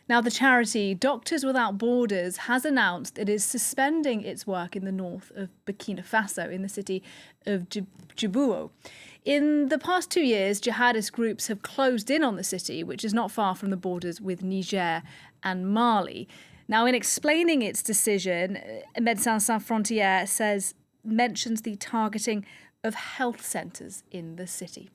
Now, the charity Doctors Without Borders has announced it is suspending its work in the north of Burkina Faso, in the city of Djibo. In the past 2 years, jihadist groups have closed in on the city, which is not far from the borders with Niger and Mali. Now, in explaining its decision, Médecins Sans Frontières mentions the targeting of health centres in the city.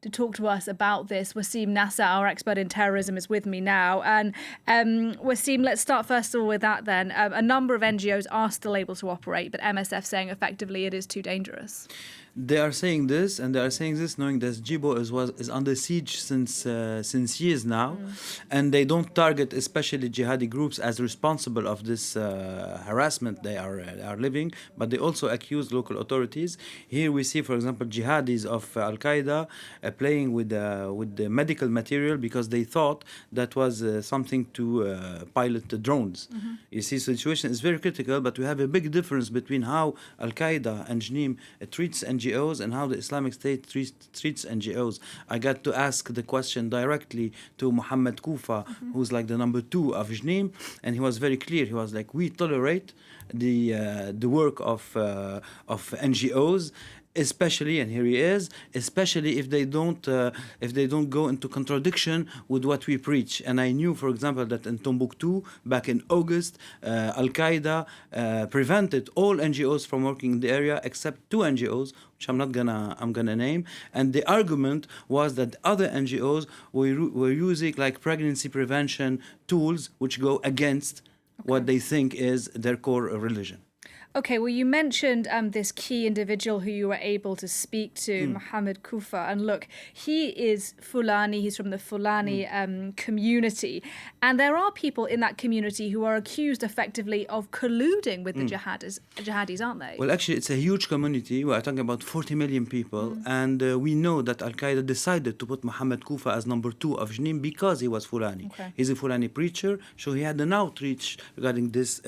To talk to us about this, Wassim Nasr, our expert in terrorism, is with me now. And Wassim, let's start first of all with that then. A number of NGOs are still able to operate, but MSF saying effectively it is too dangerous. They are saying this, and they are saying this knowing that Djibo is under siege since years now, and they don't target especially jihadi groups as responsible of this harassment they are living, but they also accuse local authorities. Here we see, for example, jihadis of Al Qaeda playing with the medical material because they thought that was something to pilot the drones. You see, so the situation is very critical, but we have a big difference between how Al Qaeda and Jnim treats NGOs and how the Islamic State treats NGOs. I got to ask the question directly to Mohammed Kufa, who's like the number 2 of Jnim, and he was very clear. He was like, we tolerate the work of NGOs, especially, and here he is, especially if they don't go into contradiction with what we preach. And I knew, for example, that in Timbuktu back in August, Al Qaeda prevented all NGOs from working in the area except 2 NGOs, which I'm gonna name. And the argument was that other NGOs were using like pregnancy prevention tools, which go against what they think is their core religion. Okay, well, you mentioned this key individual who you were able to speak to, Mohammed Kufa. And look, he is Fulani. He's from the Fulani community. And there are people in that community who are accused effectively of colluding with the jihadis, aren't they? Well, actually, it's a huge community. We are talking about 40 million people. And we know that Al Qaeda decided to put Mohammed Kufa as number 2 of Jnim because he was Fulani. Okay. He's a Fulani preacher, so he had an outreach regarding this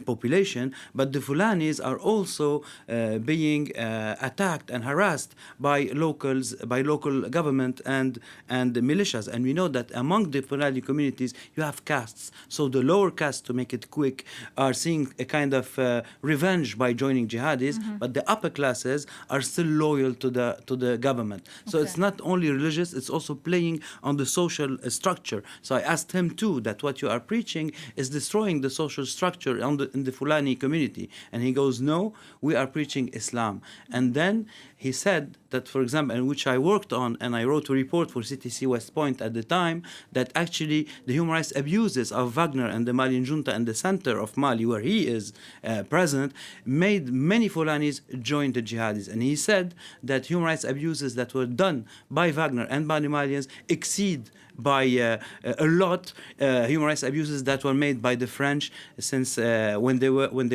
population. But the Fulanis are also being attacked and harassed by local government and the militias. And we know that among the Fulani communities, you have castes. So the lower castes, to make it quick, are seeing a kind of revenge by joining jihadis, but the upper classes are still loyal to the government. So it's not only religious, it's also playing on the social structure. So I asked him too that what you are preaching is destroying the social structure in the Fulani community. And he goes, no, we are preaching Islam. And then he said that, for example, and which I worked on, and I wrote a report for CTC West Point at the time, that actually the human rights abuses of Wagner and the Malian junta and the center of Mali, where he is present, made many Fulanis join the jihadis. And he said that human rights abuses that were done by Wagner and by the Malians exceed by a lot human rights abuses that were made by the French since when they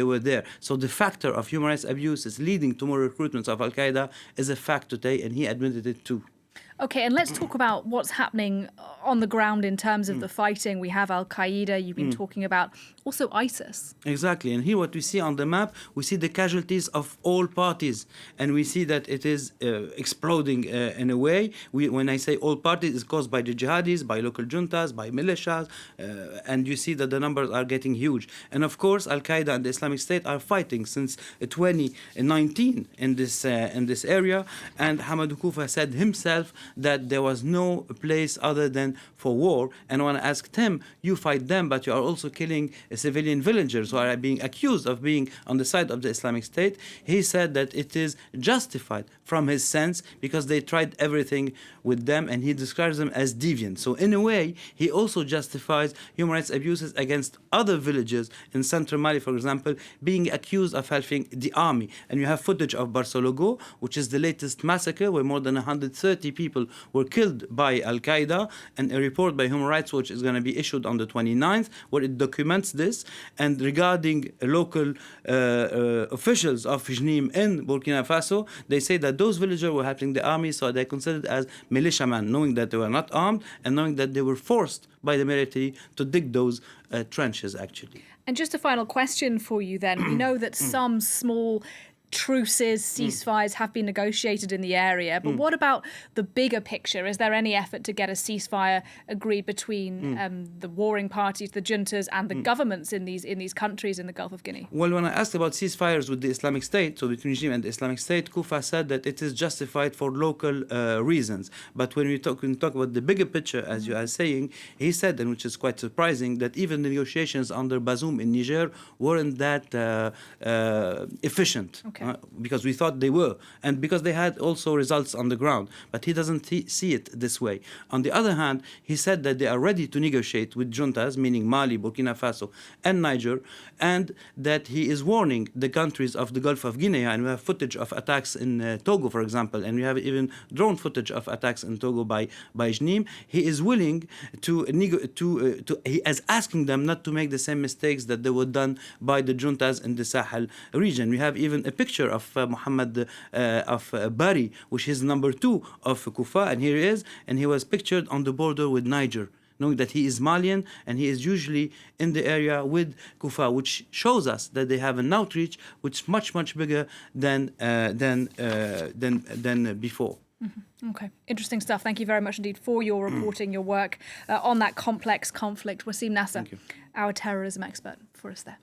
were there. So the factor of human rights abuses leading to more recruitments of Al Qaeda is a fact today, and he admitted it too. Okay, and let's talk about what's happening on the ground in terms of the fighting. We have Al Qaeda, you've been talking about, also ISIS. Exactly, and here what we see on the map, we see the casualties of all parties, and we see that it is exploding in a way. When I say all parties, it's caused by the jihadis, by local juntas, by militias, and you see that the numbers are getting huge. And of course, Al Qaeda and the Islamic State are fighting since 2019 in this area, and Hamadou Koufa said himself that there was no place other than for war. And when I asked him, you fight them, but you are also killing civilian villagers who are being accused of being on the side of the Islamic State, he said that it is justified from his sense because they tried everything with them, and he describes them as deviant. So in a way, he also justifies human rights abuses against other villages in central Mali, for example, being accused of helping the army. And you have footage of Barsologo, which is the latest massacre where more than 130 people were killed by Al Qaeda, and a report by Human Rights Watch is going to be issued on the 29th where it documents this. And regarding local officials of Jnim in Burkina Faso, they say that those villagers were helping the army, so they're considered as militiamen, knowing that they were not armed and knowing that they were forced by the military to dig those trenches, actually. And just a final question for you then. We know that some small truces, ceasefires have been negotiated in the area. But what about the bigger picture? Is there any effort to get a ceasefire agreed between the warring parties, the juntas, and the governments in these countries in the Gulf of Guinea? Well, when I asked about ceasefires with the Islamic State, so the regime and the Islamic State, Kufa said that it is justified for local reasons. But when we talk about the bigger picture, as you are saying, he said, and which is quite surprising, that even the negotiations under Bazoum in Niger weren't that efficient. Okay. Because we thought they were, and because they had also results on the ground. But he doesn't see it this way. On the other hand, he said that they are ready to negotiate with juntas, meaning Mali, Burkina Faso, and Niger, and that he is warning the countries of the Gulf of Guinea, and we have footage of attacks in Togo, for example, and we have even drone footage of attacks in Togo by JNIM. He is willing to he is asking them not to make the same mistakes that they were done by the juntas in the Sahel region. We have even a picture of Muhammad of Bari, which is number 2 of Kufa, and here he is, and he was pictured on the border with Niger, knowing that he is Malian and he is usually in the area with Kufa, which shows us that they have an outreach which is much bigger than before. Okay, interesting stuff. Thank you very much indeed for your reporting, your work on that complex conflict. Wassim Nasr, our terrorism expert, for us there.